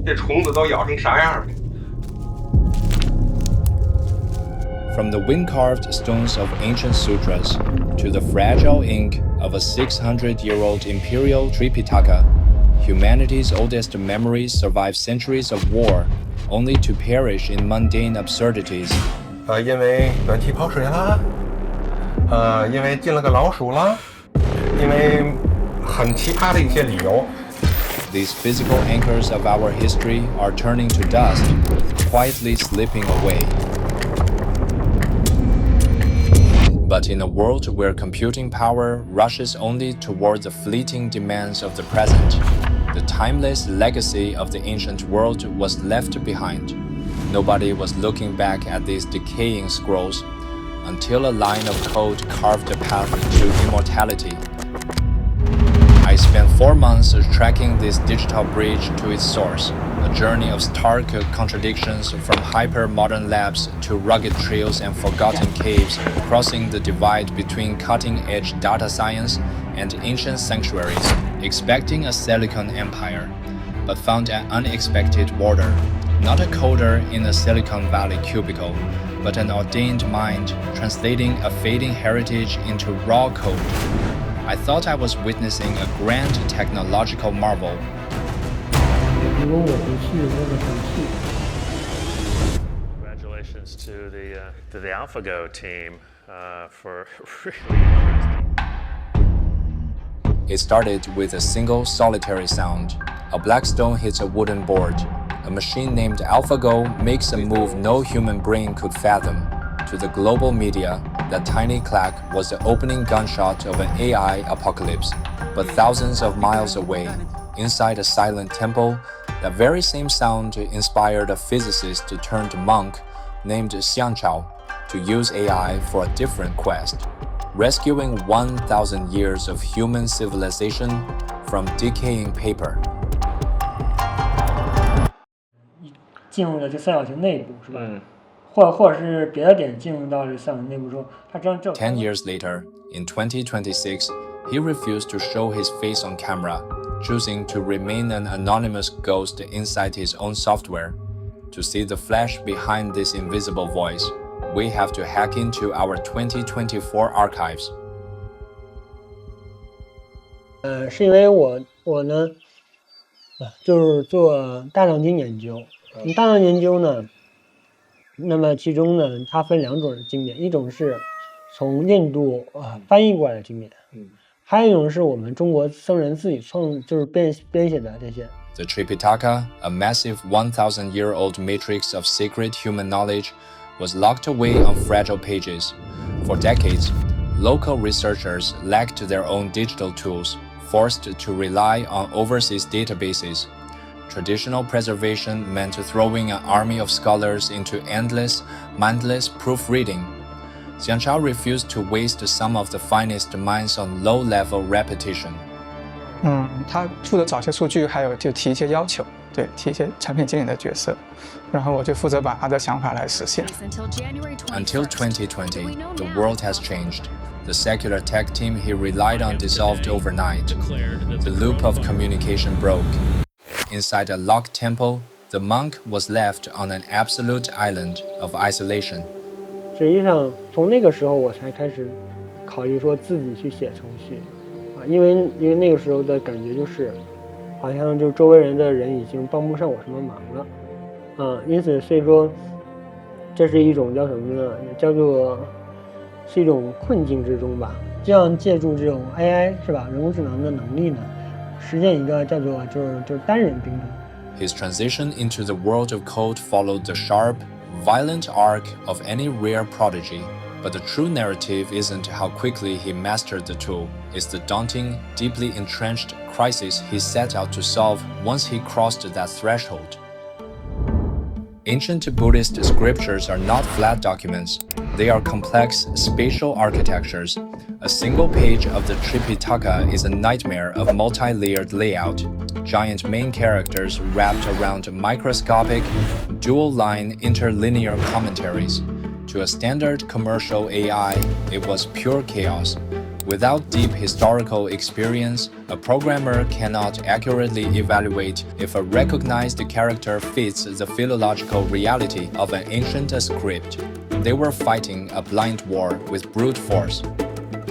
这虫子都咬成啥样了。From the wind-carved stones of ancient sutras to the fragile ink of a 600-year-old imperial Tripitaka, humanity's oldest memories survive centuries of war, only to perish in mundane absurdities. 因为短期跑水啦，因为进了个老鼠啦，因为很奇葩的一些理由。These physical anchors of our history are turning to dust, quietly slipping away. But in a world where computing power rushes only toward the fleeting demands of the present, the timeless legacy of the ancient world was left behind. Nobody was looking back at these decaying scrolls until a line of code carved a path to immortality. I spent 4 months tracking this digital bridge to its source, a journey of stark contradictions from hyper-modern labs to rugged trails and forgotten caves, crossing the divide between cutting-edge data science and ancient sanctuaries, expecting a Silicon Empire, but found an unexpected border. Not a coder in a Silicon Valley cubicle, but an ordained mind translating a fading heritage into raw code. I thought I was witnessing a grand technological marvel. Congratulations to the AlphaGo team for really interesting. It started with a single solitary sound. A black stone hits a wooden board. A machine named AlphaGo makes a move no human brain could fathom. To the global media, that tiny clack was the opening gunshot of an AI apocalypse. But thousands of miles away, inside a silent temple, that very same sound inspired a physicist turned monk named Xiang Chao to use AI for a different quest, rescuing 1,000 years of human civilization from decaying paper. 进入了这三角形内部，是吧？或者是别的点进入到这三角形内部之后，它这。10 years later, in 2026, he refused to show his face on camera, choosing to remain an anonymous ghost inside his own software. To see the flesh behind this invisible voice, we have to hack into our 2024 archives. 是因为我呢，就是做大量经研究。大量研究呢，那么其中呢，它分2种经典，一种是从印度翻译过来的经典，还有一种是我们中国僧人自己就是编写的这些。The Tripitaka, a massive 1,000-year-old matrix of sacred human knowledge, was locked away on fragile pages. For decades, local researchers lacked their own digital tools, forced to rely on overseas databases. Traditional preservation meant throwing an army of scholars into endless, mindless proofreading. Xiang Chao refused to waste some of the finest minds on low-level repetition. 他负责找些数据，还有就提一些要求，对，提一些产品经理的角色，然后我就负责把他的想法来实现。Until 2020, the world has changed. The secular tech team he relied on dissolved overnight. The loop of communication broke. Inside a locked temple, the monk was left on an absolute island of isolation. 实际上，从那个时候我才开始考虑说自己去写程序，因为那个时候的感觉就是，好像就周围人已经帮不上我什么忙了，因此所以说，这是一种叫什么呢？叫做是一种困境之中吧。这样借助这种 AI 是吧，人工智能的能力呢，实现一个叫做就是单人兵种。His transition into the world of code followed the sharp, violent arc of any rare prodigy. But the true narrative isn't how quickly he mastered the tool, it's the daunting, deeply entrenched crisis he set out to solve once he crossed that threshold. Ancient Buddhist scriptures are not flat documents. They are complex spatial architectures. A single page of the Tripitaka is a nightmare of multi-layered layout. Giant main characters wrapped around microscopic, dual-line interlinear commentaries. To a standard commercial AI, it was pure chaos. Without deep historical experience, a programmer cannot accurately evaluate if a recognized character fits the philological reality of an ancient script. They were fighting a blind war with brute force.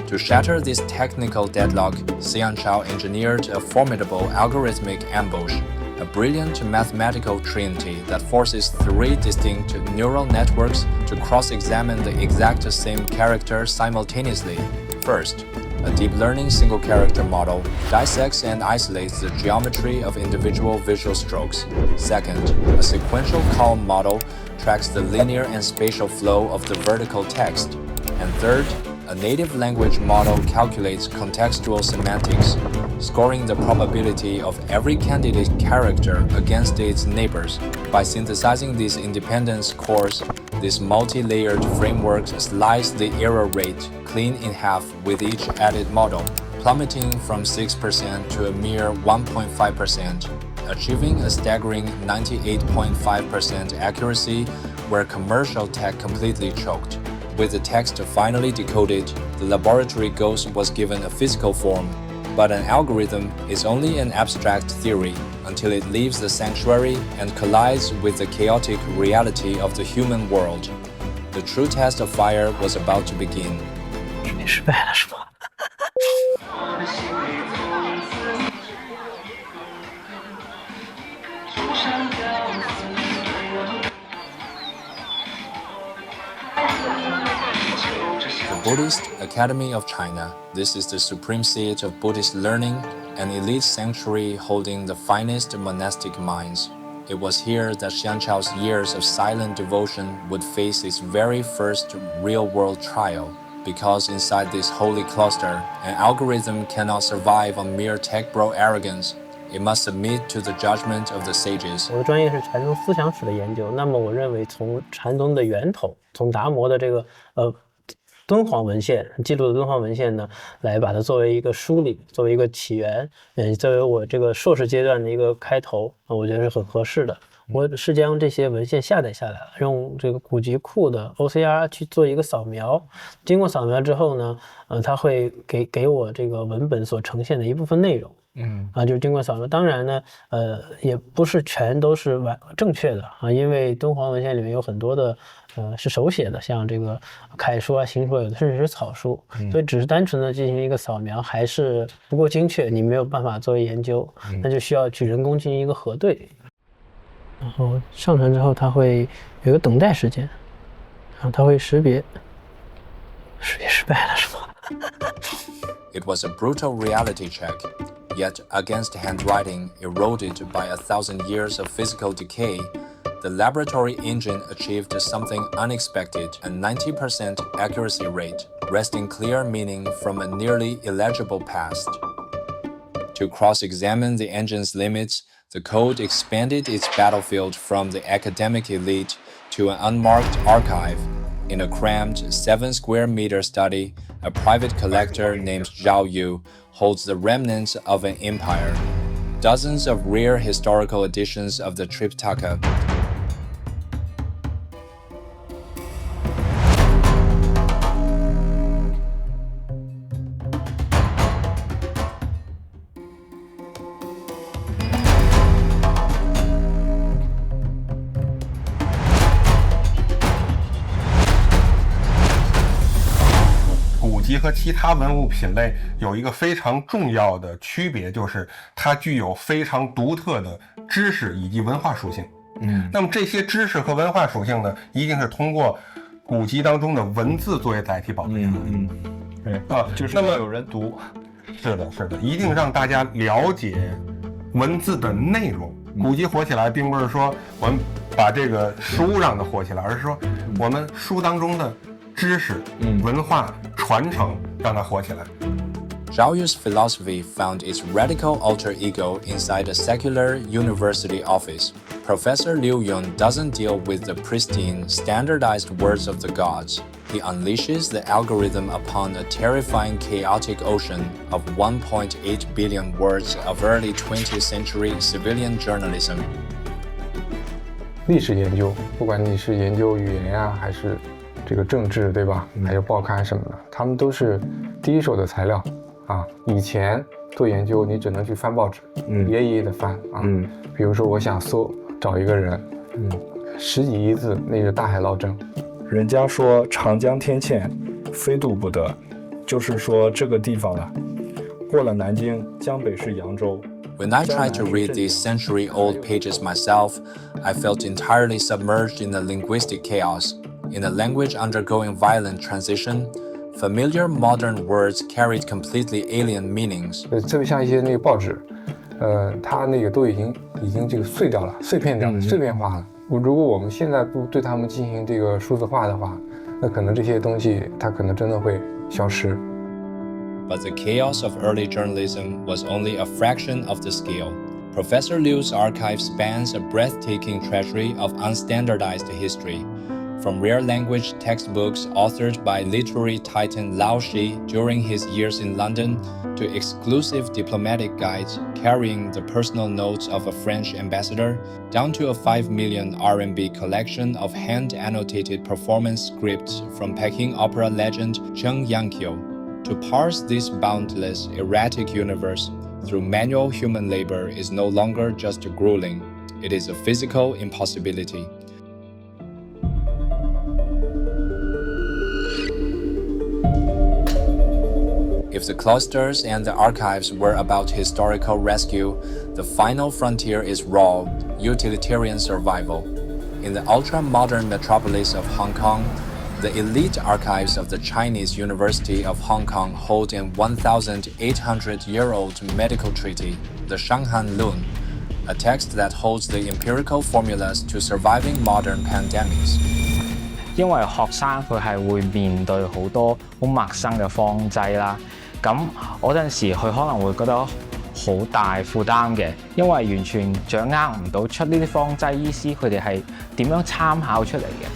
To shatter this technical deadlock, Xian Chao engineered a formidable algorithmic ambush, a brilliant mathematical trinity that forces 3 distinct neural networks to cross-examine the exact same character simultaneously. First, a deep learning single character model dissects and isolates the geometry of individual visual strokes. Second, a sequential column model tracks the linear and spatial flow of the vertical text. And third, a native language model calculates contextual semantics, scoring the probability of every candidate character against its neighbors. By synthesizing these independent scores, this multi-layered framework slices the error rate clean in half with each added model, plummeting from 6% to a mere 1.5%, achieving a staggering 98.5% accuracy where commercial tech completely choked. With the text finally decoded, the laboratory ghost was given a physical form, but an algorithm is only an abstract theory until it leaves the sanctuary and collides with the chaotic reality of the human world. The true test of fire was about to begin. 你失败了是吗？ The Buddhist Academy of China. This is the supreme seat of Buddhist learning, an elite sanctuary holding the finest monastic minds. It was here that Xian Chao's years of silent devotion would face its very first real-world trial. Because inside this holy cluster, an algorithm cannot survive on mere tech bro arrogance. It must submit to the judgment of the sages. 我的专业是禅宗思想史的研究，那么我认为从禅宗的源头，从达摩的这个敦煌文献记录的敦煌文献呢，来把它作为一个梳理，作为一个起源，作为我这个硕士阶段的一个开头，我觉得是很合适的。我是将这些文献下载下来了，用这个古籍库的 OCR 去做一个扫描，经过扫描之后呢，它会给我这个文本所呈现的一部分内容。就是经过扫描，当然呢，也不是全都是正确的啊，因为敦煌文献里面有很多的，是手写的，像这个楷书啊、行书，有的甚至是草书，所以只是单纯的进行一个扫描，还是不够精确，你没有办法作为研究，那就需要去人工进行一个核对。然后上传之后，它会有一个等待时间，然后它会识别失败了是吗？ It was a brutal reality check. Yet, against handwriting eroded by 1,000 years of physical decay, the laboratory engine achieved something unexpected, a 90% accuracy rate, wresting clear meaning from a nearly illegible past. To cross-examine the engine's limits, the code expanded its battlefield from the academic elite to an unmarked archive. In a cramped 7-square-meter study, a private collector named Zhao Yu holds the remnants of an empire. Dozens of rare historical editions of the Tripitaka.古籍和其他文物品类有一个非常重要的区别，就是它具有非常独特的知识以及文化属性。那么这些知识和文化属性呢，一定是通过古籍当中的文字作为载体保存下来的。对就是那么有人读。是的，一定让大家了解文字的内容。古籍火起来，并不是说我们把这个书让它火起来，而是说我们书当中的知识、文化传承让它火起来。Zhao Yu's philosophy found its radical alter ego inside a secular university office. Professor Liu Yun doesn't deal with the pristine, standardized words of the gods. He unleashes the algorithm upon a terrifying, chaotic ocean of 1.8 billion words of early 20th century civilian journalism. 历史研究，不管你是研究语言呀，还是这个政治，对吧？还有报刊什么的，他们都是第一手的材料啊。以前做研究你只能去翻报纸，一页一页的翻啊。比如说我想找一个人，10几亿字，那是大海捞针。人家说长江天堑，非渡不得，就是说这个地方呢，过了南京，江北是扬州。When I tried to read these century-old pages myself, I felt entirely submerged in the linguistic chaos. In a language undergoing violent transition, familiar modern words carried completely alien meanings. 特别像一些那个报纸，它那个都已经这个碎掉了，碎片掉了，碎片化了。如果我们现在不对它们进行这个数字化的话，那可能这些东西它可能真的会消失。But the chaos of early journalism was only a fraction of the scale. Professor Liu's archive spans a breathtaking treasury of unstandardized history, from rare language textbooks authored by literary titan Lao Shi during his years in London to exclusive diplomatic guides carrying the personal notes of a French ambassador, down to a 5 million RMB collection of hand-annotated performance scripts from Peking opera legend Zheng Yanqiu. To parse this boundless, erratic universe through manual human labor is no longer just grueling, it is a physical impossibility. If the cloisters and the archives were about historical rescue, the final frontier is raw, utilitarian survival. In the ultra-modern metropolis of Hong Kong, the elite archives of the Chinese University of Hong Kong hold an 1,800-year-old medical treaty, the Shanghan Lun, a text that holds the empirical formulas to surviving modern pandemics. 因為學生佢係會面對好多好陌生嘅方劑啦，咁嗰陣時佢可能會覺得好大負擔嘅，因為完全掌握唔到出呢啲方劑醫師佢哋係點樣參考出嚟嘅。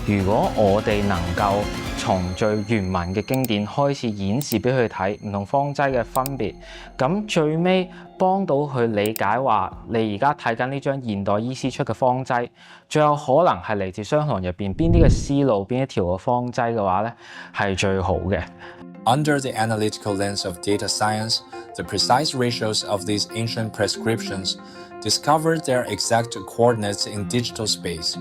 如果我哋能夠從最原文嘅經典開始演示俾佢睇唔同方劑嘅分別，咁最尾幫到佢理解話你而家睇緊呢張現代醫師出嘅方劑，最有可能係嚟自商堂入邊邊啲嘅思路，邊一條嘅方劑嘅話咧係最好嘅。Under the analytical lens of data science, the precise ratios of these ancient prescriptions discovered their exact coordinates in digital space.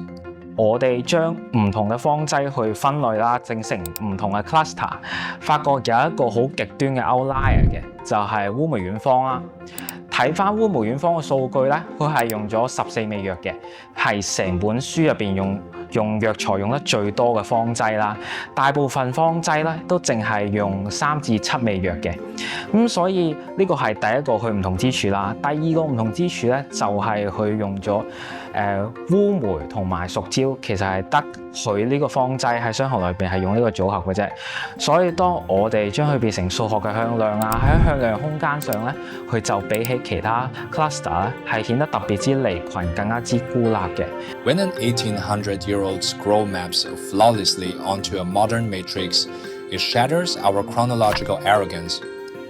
我哋將唔同嘅方劑去分類啦，整成唔同嘅 cluster， 發覺有一個好極端嘅 outlier 嘅，就係烏梅丸方啦。睇翻烏梅丸方嘅數據咧，佢係用咗14味藥嘅，係成本書入邊用藥材用得最多嘅方劑啦。大部分方劑咧都淨係用3至7味藥嘅，咁所以呢個係第一個佢唔同之處啦。第二個唔同之處咧就係佢用咗烏梅同埋熟椒，其實係得佢呢個方劑喺商學裏邊係用呢個組合嘅啫。所以當我哋將佢變成數學嘅向量啊，喺向量空間上咧，佢就比起其他 cluster 咧係顯得特別之離群，更加之孤立嘅。When an 1800-year-old scroll maps flawlessly onto a modern matrix, it shatters our chronological arrogance.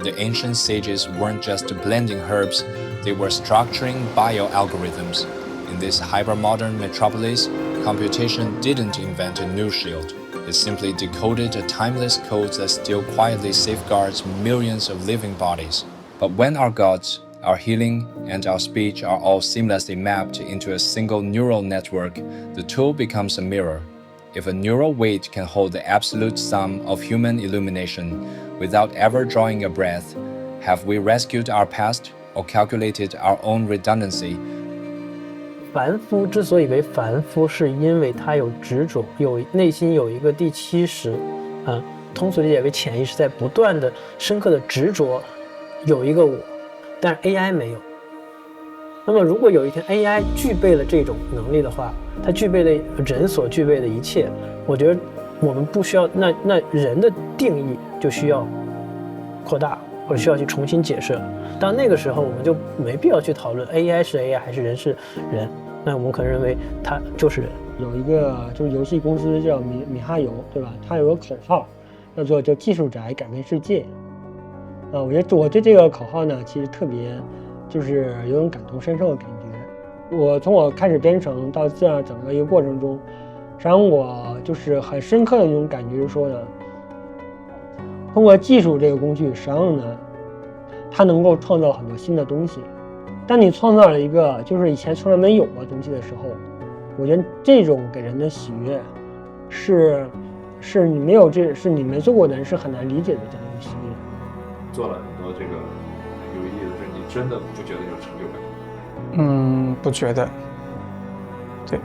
The ancient sages weren't just blending herbs, they were structuring bioalgorithms. In this hypermodern metropolis, computation didn't invent a new shield. It simply decoded a timeless code that still quietly safeguards millions of living bodies. But when our gods, our healing, and our speech are all seamlessly mapped into a single neural network, the tool becomes a mirror. If a neural weight can hold the absolute sum of human illumination without ever drawing a breath, have we rescued our past or calculated our own redundancy?凡夫之所以为凡夫，是因为他有执着，内心有一个第七识，通俗理解为潜意识在不断的深刻的执着有一个我，但是 AI 没有。那么如果有一天 AI 具备了这种能力的话，它具备了人所具备的一切，我觉得我们不需要那人的定义就需要扩大，或者需要去重新解释了。到那个时候，我们就没必要去讨论 AI 是 AI 还是人是人。那我们可能认为它就是人。有一个就是游戏公司叫米哈游，对吧？它有个口号叫做技术宅改变世界。我觉得我对这个口号呢，其实特别就是有种感同身受的感觉。从我开始编程到这样整个一个过程中，实际上我就是很深刻的那种感觉是说呢，通过技术这个工具，实际上呢，它能够创造很多新的东西。当你创造了一个就是以前从来没有过的东西的时候，我觉得这种给人的喜悦是你没有是你没做过的人是很难理解的这样一个喜悦。做了很多这个有意义的事，你真的不觉得有成就感？不觉得。对。